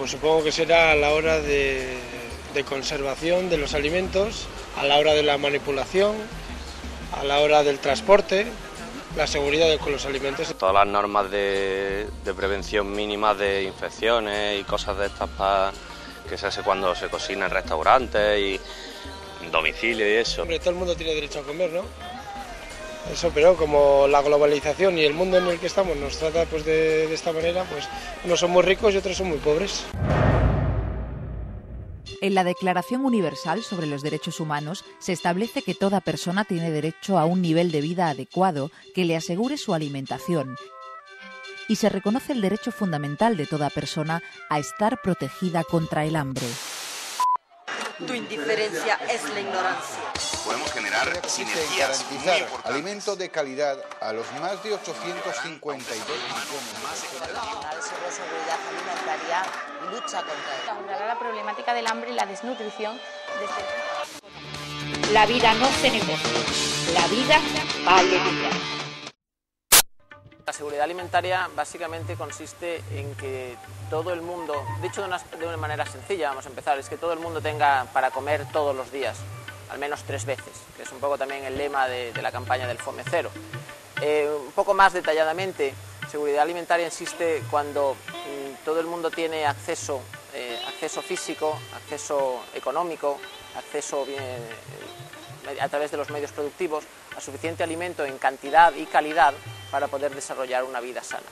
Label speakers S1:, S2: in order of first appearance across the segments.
S1: Pues supongo que será a la hora de conservación de los alimentos, a la hora de la manipulación, a la hora del transporte, la seguridad con los alimentos.
S2: Todas las normas de prevención mínima de infecciones y cosas de estas que se hace cuando se cocina en restaurantes y en domicilio y eso.
S1: Hombre, todo el mundo tiene derecho a comer, ¿no? Eso, pero como la globalización y el mundo en el que estamos nos trata pues de esta manera, pues unos son muy ricos y otros son muy pobres.
S3: En la Declaración Universal sobre los Derechos Humanos se establece que toda persona tiene derecho a un nivel de vida adecuado que le asegure su alimentación y se reconoce el derecho fundamental de toda persona a estar protegida contra el hambre.
S4: Tu indiferencia es la ignorancia.
S5: Podemos generar sinergias muy importantes.
S6: Alimentos de calidad a los más de 852 millones.
S4: Sobre seguridad alimentaria y lucha contra
S7: abordar la problemática del hambre y la desnutrición. La vida no se negocia, la vida vale vida.
S8: La seguridad alimentaria básicamente consiste en que todo el mundo, dicho de una manera sencilla, vamos a empezar, es que todo el mundo tenga para comer todos los días, al menos 3 veces, que es un poco también el lema de la campaña del Fome Cero. Un poco más detalladamente, seguridad alimentaria existe cuando todo el mundo tiene acceso físico, acceso económico, acceso a través de los medios productivos a suficiente alimento en cantidad y calidad para poder desarrollar una vida sana.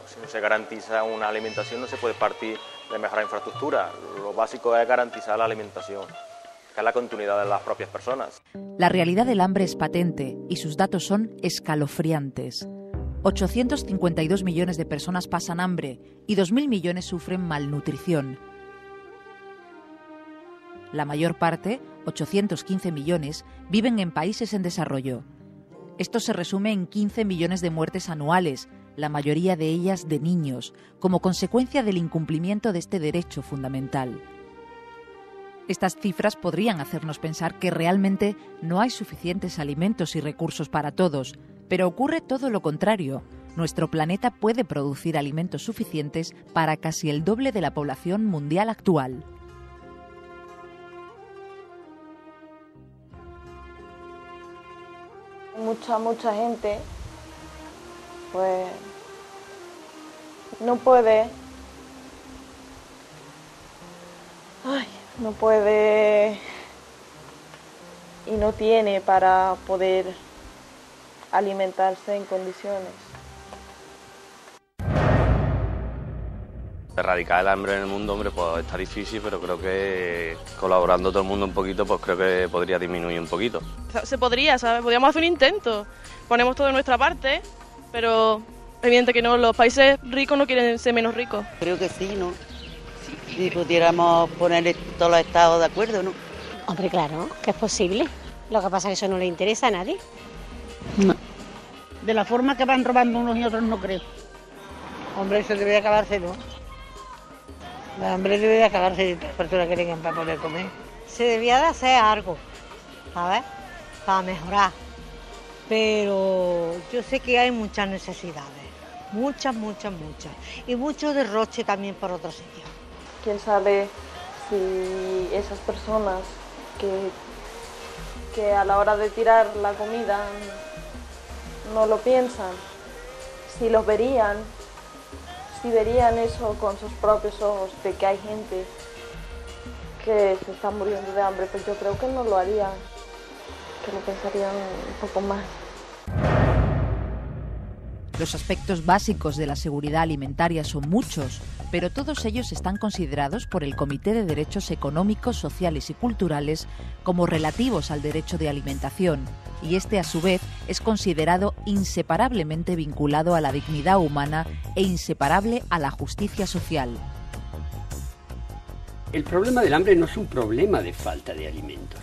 S2: Si no se garantiza una alimentación no se puede partir de mejorar infraestructura. Lo básico es garantizar la alimentación, que es la continuidad de las propias personas.
S3: La realidad del hambre es patente y sus datos son escalofriantes. 852 millones de personas pasan hambre y 2.000 millones sufren malnutrición. La mayor parte, 815 millones, viven en países en desarrollo. Esto se resume en 15 millones de muertes anuales, la mayoría de ellas de niños, como consecuencia del incumplimiento de este derecho fundamental. Estas cifras podrían hacernos pensar que realmente no hay suficientes alimentos y recursos para todos, pero ocurre todo lo contrario. Nuestro planeta puede producir alimentos suficientes para casi el doble de la población mundial actual.
S9: Mucha gente pues no puede y no tiene para poder alimentarse en condiciones.
S2: Erradicar el hambre en el mundo, hombre, pues está difícil, pero creo que colaborando todo el mundo un poquito, pues creo que podría disminuir un poquito.
S10: Se podría, ¿sabes? Podríamos hacer un intento. Ponemos todo de nuestra parte, pero evidente que no, los países ricos no quieren ser menos ricos.
S4: Creo que sí, ¿no? Si pudiéramos poner todos los estados de acuerdo, ¿no?
S11: Hombre, claro, que es posible. Lo que pasa es que eso no le interesa a nadie.
S12: No. De la forma que van robando unos y otros no creo. Hombre, eso debe de acabarse, ¿no? El hambre debe de acabarse de las personas que tengan para poder comer.
S11: Se debía de hacer algo, ¿sabes? Para mejorar. Pero yo sé que hay muchas necesidades. Muchas. Y mucho derroche también por otros sitios.
S9: ¿Quién sabe si esas personas que a la hora de tirar la comida no lo piensan, si los verían, si verían eso con sus propios ojos, de que hay gente que se está muriendo de hambre, pues yo creo que no lo harían, que lo pensarían un poco más.
S3: Los aspectos básicos de la seguridad alimentaria son muchos, pero todos ellos están considerados por el Comité de Derechos Económicos, Sociales y Culturales como relativos al derecho de alimentación, y este a su vez es considerado inseparablemente vinculado a la dignidad humana e inseparable a la justicia social.
S13: El problema del hambre no es un problema de falta de alimentos,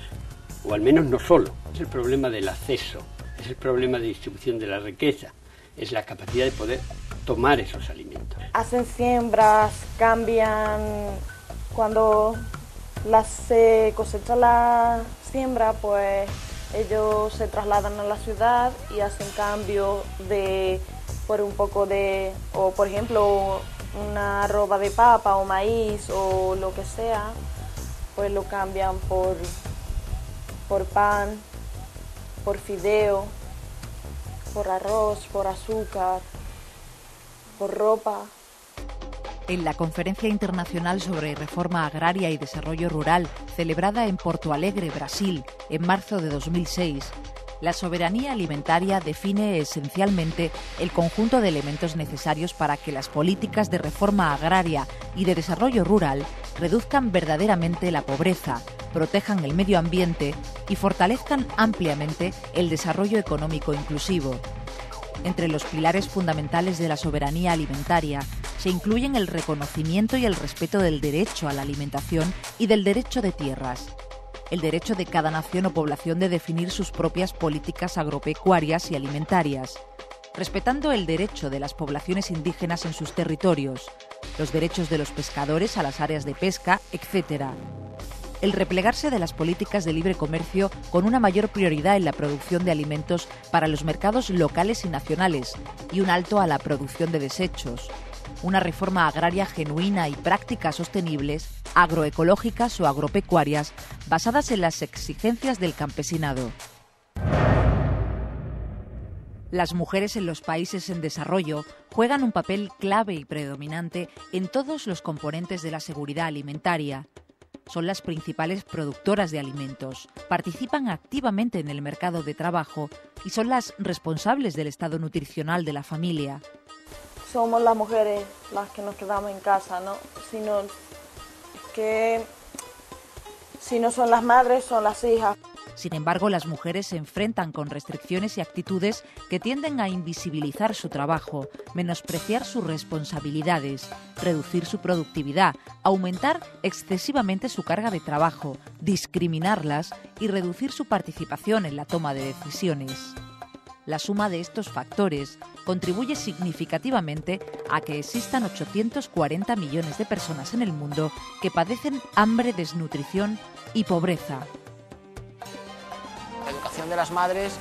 S13: o al menos no solo, es el problema del acceso, es el problema de distribución de la riqueza, es la capacidad de poder tomar esos alimentos.
S9: Hacen siembras, cambian, cuando se cosecha la siembra, pues ellos se trasladan a la ciudad y hacen cambio por un poco de, o por ejemplo, una arroba de papa o maíz o lo que sea, pues lo cambian por pan, por fideo, por arroz, por azúcar, por ropa.
S3: En la Conferencia Internacional sobre Reforma Agraria y Desarrollo Rural, celebrada en Porto Alegre, Brasil, en marzo de 2006, la soberanía alimentaria define esencialmente el conjunto de elementos necesarios para que las políticas de reforma agraria y de desarrollo rural reduzcan verdaderamente la pobreza, protejan el medio ambiente y fortalezcan ampliamente el desarrollo económico inclusivo. Entre los pilares fundamentales de la soberanía alimentaria se incluyen el reconocimiento y el respeto del derecho a la alimentación y del derecho de tierras, el derecho de cada nación o población de definir sus propias políticas agropecuarias y alimentarias, respetando el derecho de las poblaciones indígenas en sus territorios, los derechos de los pescadores a las áreas de pesca, etc. El replegarse de las políticas de libre comercio con una mayor prioridad en la producción de alimentos para los mercados locales y nacionales y un alto a la producción de desechos. Una reforma agraria genuina y prácticas sostenibles, agroecológicas o agropecuarias, basadas en las exigencias del campesinado. Las mujeres en los países en desarrollo juegan un papel clave y predominante en todos los componentes de la seguridad alimentaria. Son las principales productoras de alimentos, participan activamente en el mercado de trabajo y son las responsables del estado nutricional de la familia.
S9: Somos las mujeres las que nos quedamos en casa, ¿no? Si no son las madres, son las hijas.
S3: Sin embargo, las mujeres se enfrentan con restricciones y actitudes que tienden a invisibilizar su trabajo, menospreciar sus responsabilidades, reducir su productividad, aumentar excesivamente su carga de trabajo, discriminarlas y reducir su participación en la toma de decisiones. La suma de estos factores contribuye significativamente a que existan 840 millones de personas en el mundo que padecen hambre, desnutrición y pobreza.
S8: La educación de las madres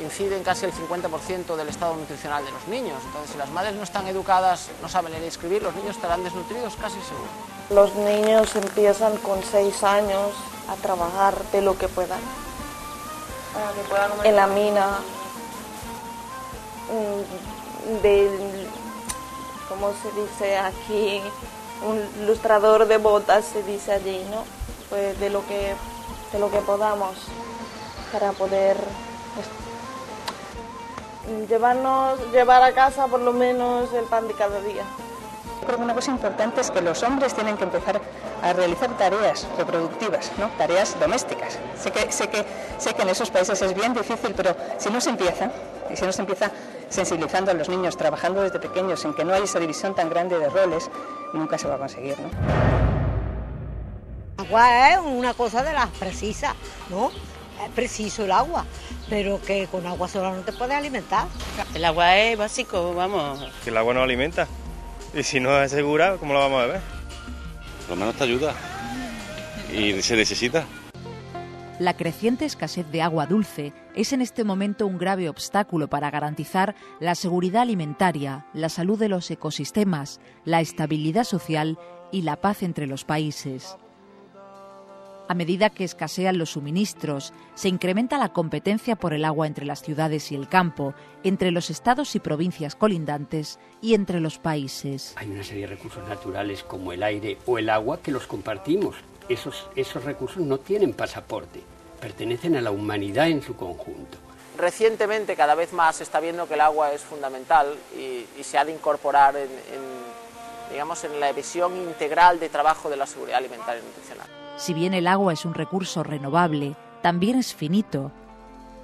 S8: incide en casi el 50% del estado nutricional de los niños. Entonces, si las madres no están educadas, no saben leer y escribir, los niños estarán desnutridos casi seguro.
S9: Los niños empiezan con 6 años a trabajar de lo que puedan. En la mina, ¿cómo se dice aquí? Un lustrador de botas se dice allí, ¿no? Pues de lo que podamos para poder llevar a casa por lo menos el pan de cada día.
S14: Creo que una cosa importante es que los hombres tienen que empezar a realizar tareas reproductivas, ¿no? Tareas domésticas. Sé que en esos países es bien difícil, pero si no se empieza sensibilizando a los niños, trabajando desde pequeños, en que no hay esa división tan grande de roles, nunca se va a conseguir, ¿no?
S11: El agua es una cosa de las precisas, ¿no? Es preciso el agua, pero que con agua sola no te puedes alimentar.
S4: El agua es básico, vamos.
S15: Que el agua no alimenta. Y si no es segura, ¿cómo la vamos a beber?
S16: Por lo menos te ayuda. Y se necesita.
S3: La creciente escasez de agua dulce es en este momento un grave obstáculo para garantizar la seguridad alimentaria, la salud de los ecosistemas, la estabilidad social y la paz entre los países. A medida que escasean los suministros, se incrementa la competencia por el agua entre las ciudades y el campo, entre los estados y provincias colindantes y entre los países.
S13: Hay una serie de recursos naturales como el aire o el agua que los compartimos. Esos recursos no tienen pasaporte, pertenecen a la humanidad en su conjunto.
S8: Recientemente cada vez más se está viendo que el agua es fundamental y se ha de incorporar en la visión integral de trabajo de la seguridad alimentaria y nutricional.
S3: Si bien el agua es un recurso renovable, también es finito.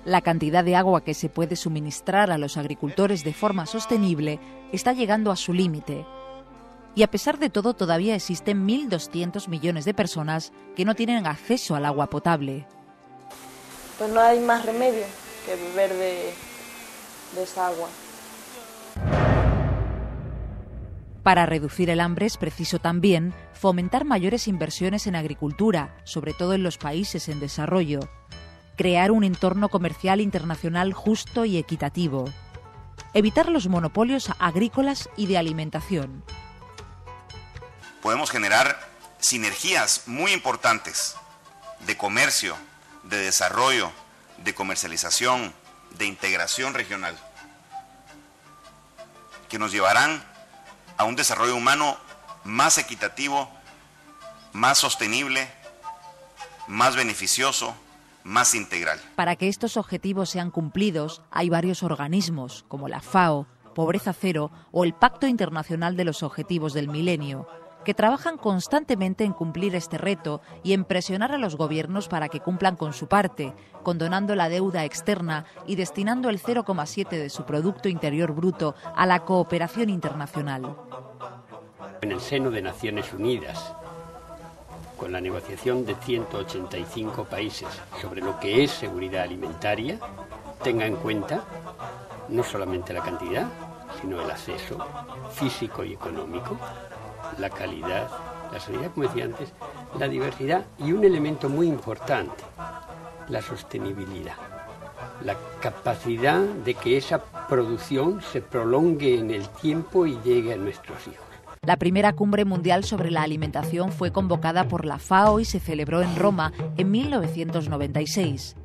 S3: La cantidad de agua que se puede suministrar a los agricultores de forma sostenible está llegando a su límite. Y a pesar de todo, todavía existen 1.200 millones de personas que no tienen acceso al agua potable.
S9: Pues no hay más remedio que beber de esa agua.
S3: Para reducir el hambre es preciso también fomentar mayores inversiones en agricultura, sobre todo en los países en desarrollo, crear un entorno comercial internacional justo y equitativo, evitar los monopolios agrícolas y de alimentación,
S5: podemos generar sinergias muy importantes de comercio, de desarrollo, de comercialización, de integración regional, que nos llevarán a un desarrollo humano más equitativo, más sostenible, más beneficioso, más integral.
S3: Para que estos objetivos sean cumplidos, hay varios organismos, como la FAO, Pobreza Cero o el Pacto Internacional de los Objetivos del Milenio, que trabajan constantemente en cumplir este reto y en presionar a los gobiernos para que cumplan con su parte, condonando la deuda externa y destinando el 0,7% de su Producto Interior Bruto a la cooperación internacional.
S13: En el seno de Naciones Unidas, con la negociación de 185 países sobre lo que es seguridad alimentaria, tenga en cuenta no solamente la cantidad, sino el acceso físico y económico, la calidad, la sanidad, como decía antes, la diversidad y un elemento muy importante, la sostenibilidad, la capacidad de que esa producción se prolongue en el tiempo y llegue a nuestros hijos.
S3: La primera cumbre mundial sobre la alimentación fue convocada por la FAO y se celebró en Roma en 1996.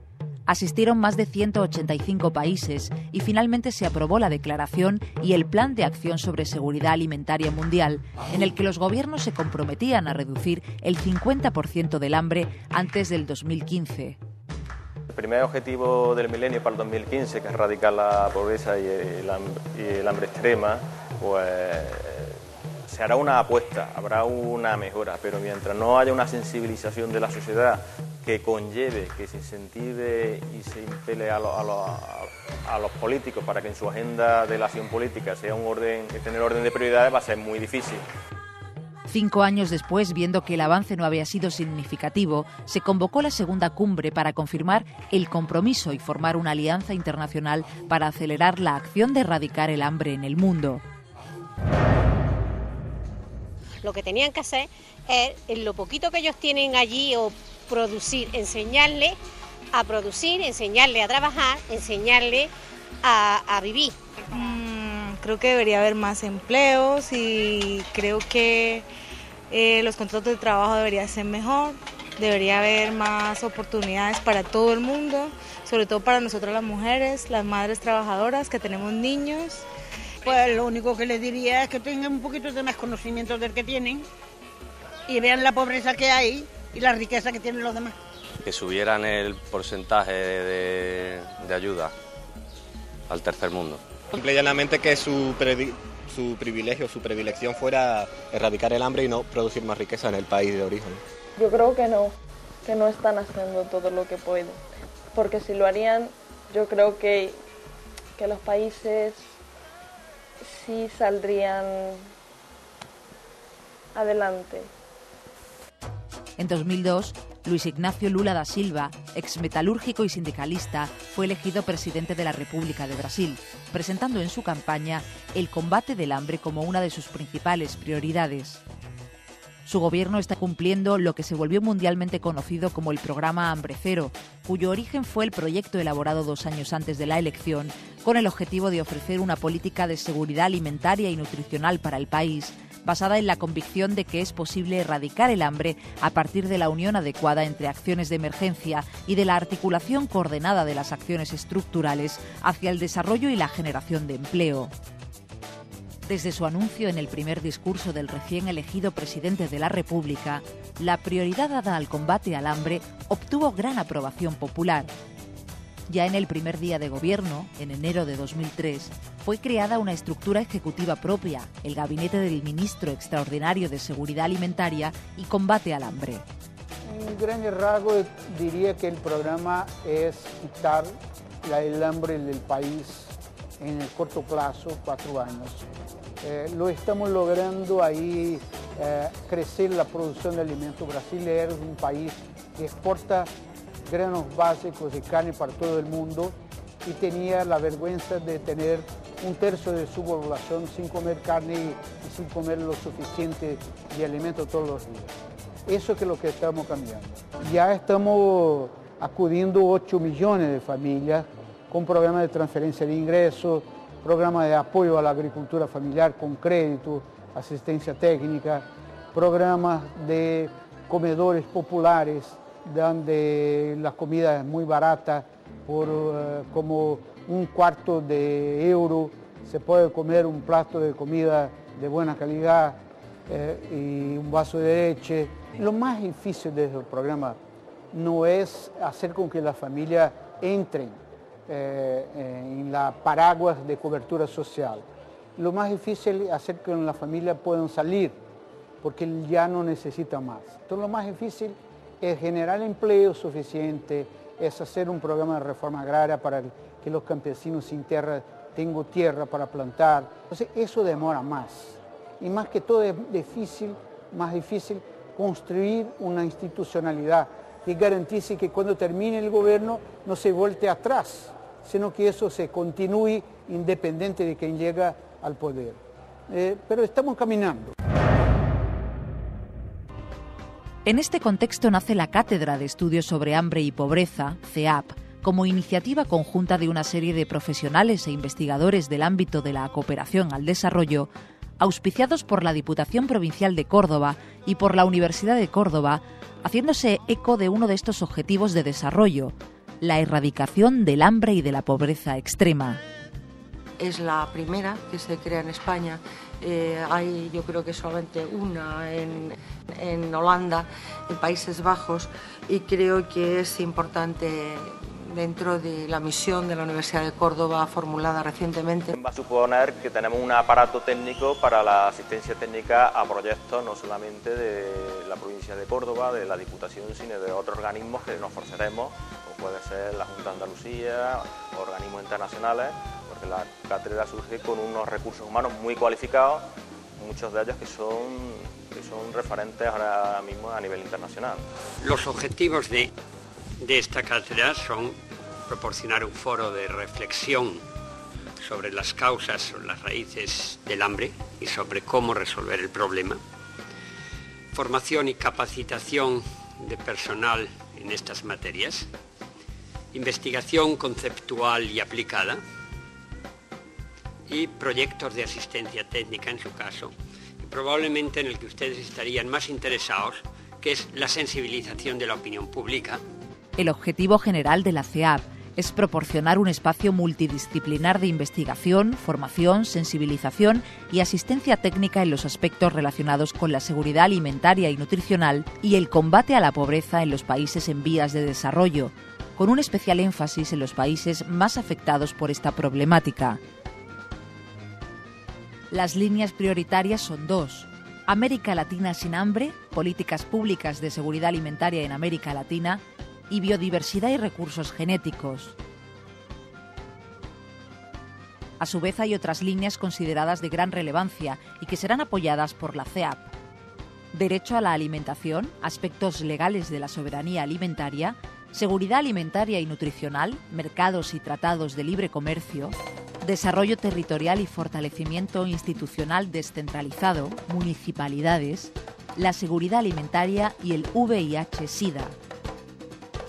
S3: Asistieron más de 185 países y finalmente se aprobó la declaración y el Plan de Acción sobre Seguridad Alimentaria Mundial, en el que los gobiernos se comprometían a reducir el 50% del hambre antes del 2015.
S17: El primer objetivo del milenio para el 2015, que es erradicar la pobreza y el hambre extrema, pues se hará una apuesta, habrá una mejora, pero mientras no haya una sensibilización de la sociedad que conlleve, que se incentive y se impele a los políticos para que en su agenda de la acción política sea tener orden de prioridades, va a ser muy difícil.
S3: 5 años después, viendo que el avance no había sido significativo, se convocó la segunda cumbre para confirmar el compromiso y formar una alianza internacional para acelerar la acción de erradicar el hambre en el mundo.
S18: Lo que tenían que hacer es, en lo poquito que ellos tienen allí, o producir, enseñarle a producir, enseñarle a trabajar, enseñarle a vivir.
S19: Creo que debería haber más empleos y creo que los contratos de trabajo deberían ser mejor, debería haber más oportunidades para todo el mundo, sobre todo para nosotras las mujeres, las madres trabajadoras que tenemos niños.
S12: Pues lo único que les diría es que tengan un poquito de más conocimiento del que tienen y vean la pobreza que hay y la riqueza que tienen los demás.
S2: Que subieran el porcentaje de ayuda al tercer mundo.
S15: Simple y llanamente que su privilegio, su predilección fuera erradicar el hambre y no producir más riqueza en el país de origen.
S9: Yo creo que no están haciendo todo lo que pueden, porque si lo harían, yo creo que los países sí saldrían adelante.
S3: En 2002, Luis Ignacio Lula da Silva, exmetalúrgico y sindicalista, fue elegido presidente de la República de Brasil, presentando en su campaña el combate del hambre como una de sus principales prioridades. Su gobierno está cumpliendo lo que se volvió mundialmente conocido como el Programa Hambre Cero, cuyo origen fue el proyecto elaborado 2 años antes de la elección, con el objetivo de ofrecer una política de seguridad alimentaria y nutricional para el país, basada en la convicción de que es posible erradicar el hambre a partir de la unión adecuada entre acciones de emergencia y de la articulación coordinada de las acciones estructurales hacia el desarrollo y la generación de empleo. Desde su anuncio en el primer discurso del recién elegido presidente de la República, la prioridad dada al combate al hambre obtuvo gran aprobación popular. Ya en el primer día de gobierno, en enero de 2003, fue creada una estructura ejecutiva propia, el Gabinete del Ministro Extraordinario de Seguridad Alimentaria y Combate al Hambre.
S20: En grandes rasgos diría que el programa es quitar el hambre del país en el corto plazo, 4 años. Lo estamos logrando ahí crecer la producción de alimentos. Brasil es un país que exporta granos básicos de carne para todo el mundo y tenía la vergüenza de tener 1/3 de su población sin comer carne y sin comer lo suficiente de alimento todos los días. Eso es lo que estamos cambiando. Ya estamos acudiendo 8 millones de familias con programas de transferencia de ingresos, programas de apoyo a la agricultura familiar con crédito, asistencia técnica, programas de comedores populares, donde la comida es muy barata, por como €1/4 se puede comer un plato de comida de buena calidad y un vaso de leche. Lo más difícil de este programa no es hacer con que la familia entren en la paraguas de cobertura social. Lo más difícil es hacer que la familia puedan salir, porque ya no necesita más. Entonces lo más difícil es generar empleo suficiente, es hacer un programa de reforma agraria para que los campesinos sin tierra tengan tierra para plantar. Entonces eso demora más. Y más que todo es más difícil construir una institucionalidad que garantice que cuando termine el gobierno no se vuelve atrás, sino que eso se continúe independiente de quien llega al poder. Pero estamos caminando.
S3: En este contexto nace la Cátedra de Estudios sobre Hambre y Pobreza, CEAP, como iniciativa conjunta de una serie de profesionales e investigadores del ámbito de la cooperación al desarrollo, auspiciados por la Diputación Provincial de Córdoba y por la Universidad de Córdoba, haciéndose eco de uno de estos objetivos de desarrollo, la erradicación del hambre y de la pobreza extrema.
S21: Es la primera que se crea en España. Hay, yo creo que solamente una en Holanda, en Países Bajos, y creo que es importante dentro de la misión de la Universidad de Córdoba formulada recientemente.
S17: Va a suponer que tenemos un aparato técnico para la asistencia técnica a proyectos no solamente de la provincia de Córdoba, de la Diputación, sino de otros organismos que nos ofreceremos, como puede ser la Junta de Andalucía, organismos internacionales, porque la cátedra surge con unos recursos humanos muy cualificados, muchos de ellos que son referentes ahora mismo a nivel internacional.
S13: Los objetivos de esta cátedra son proporcionar un foro de reflexión sobre las causas, sobre las raíces del hambre y sobre cómo resolver el problema, formación y capacitación de personal en estas materias, investigación conceptual y aplicada y proyectos de asistencia técnica en su caso, y probablemente en el que ustedes estarían más interesados, que es la sensibilización de la opinión pública.
S3: El objetivo general de la CEAP es proporcionar un espacio multidisciplinar de investigación, formación, sensibilización y asistencia técnica en los aspectos relacionados con la seguridad alimentaria y nutricional y el combate a la pobreza en los países en vías de desarrollo, con un especial énfasis en los países más afectados por esta problemática. Las líneas prioritarias son dos: América Latina sin hambre, políticas públicas de seguridad alimentaria en América Latina, y biodiversidad y recursos genéticos. A su vez hay otras líneas consideradas de gran relevancia y que serán apoyadas por la CEAP. Derecho a la alimentación, aspectos legales de la soberanía alimentaria, seguridad alimentaria y nutricional, mercados y tratados de libre comercio, desarrollo territorial y fortalecimiento institucional descentralizado, municipalidades, la seguridad alimentaria y el VIH-Sida.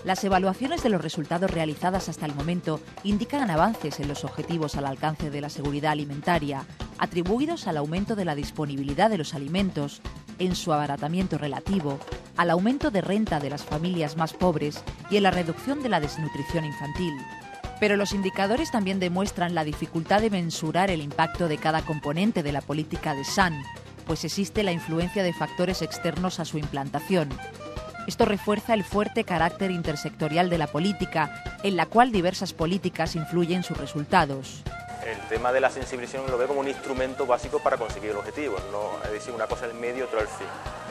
S3: Las evaluaciones de los resultados realizadas hasta el momento indican avances en los objetivos al alcance de la seguridad alimentaria, atribuidos al aumento de la disponibilidad de los alimentos, en su abaratamiento relativo, al aumento de renta de las familias más pobres y en la reducción de la desnutrición infantil. Pero los indicadores también demuestran la dificultad de mensurar el impacto de cada componente de la política de SAN, pues existe la influencia de factores externos a su implantación. Esto refuerza el fuerte carácter intersectorial de la política, en la cual diversas políticas influyen en sus resultados.
S17: El tema de la sensibilización lo veo como un instrumento básico para conseguir el objetivo, no es decir, una cosa es el medio, otra el fin.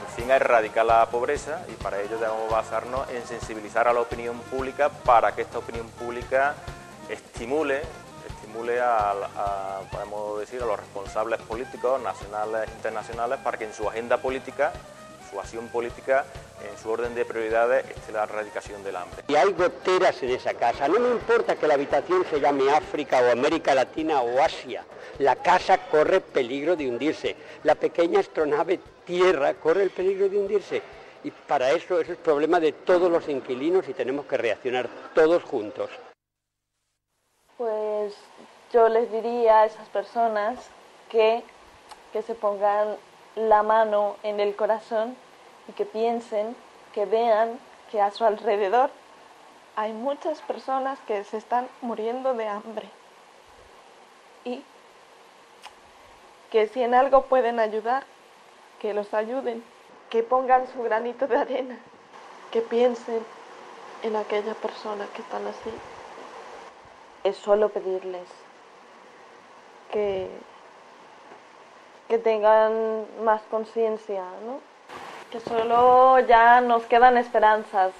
S17: El fin es erradicar la pobreza y para ello debemos basarnos en sensibilizar a la opinión pública para que esta opinión pública estimule podemos decir, a los responsables políticos nacionales e internacionales para que en su agenda política, su acción política, en su orden de prioridades esté la erradicación del hambre.
S22: Y hay goteras en esa casa, no me importa que la habitación se llame África o América Latina o Asia, la casa corre peligro de hundirse, la pequeña astronave Tierra corre el peligro de hundirse y para eso es el problema de todos los inquilinos y tenemos que reaccionar todos juntos.
S9: Pues yo les diría a esas personas que se pongan la mano en el corazón y que piensen, que vean que a su alrededor hay muchas personas que se están muriendo de hambre y que si en algo pueden ayudar, que los ayuden, que pongan su granito de arena, que piensen en aquella persona que están así. Es solo pedirles que tengan más conciencia, ¿no? Que solo ya nos quedan esperanzas.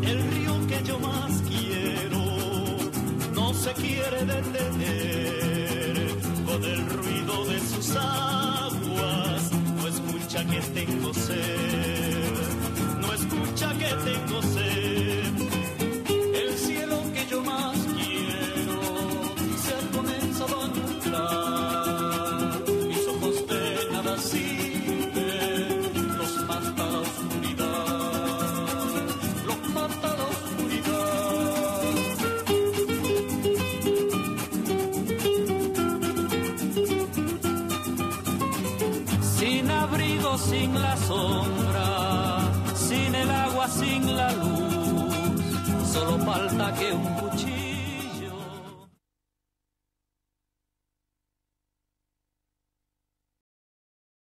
S1: El río que yo más quiero no se quiere detener, con el ruido de sus aguas no escucha que tengo sed, no escucha que tengo sed. El cielo que yo más quiero se ha comenzado a nublar, mis ojos de nada sirven, los mata la oscuridad, los mata la oscuridad. Sin abrigo, sin la sombra, sin el agua, sin la luz, solo falta que un cuchillo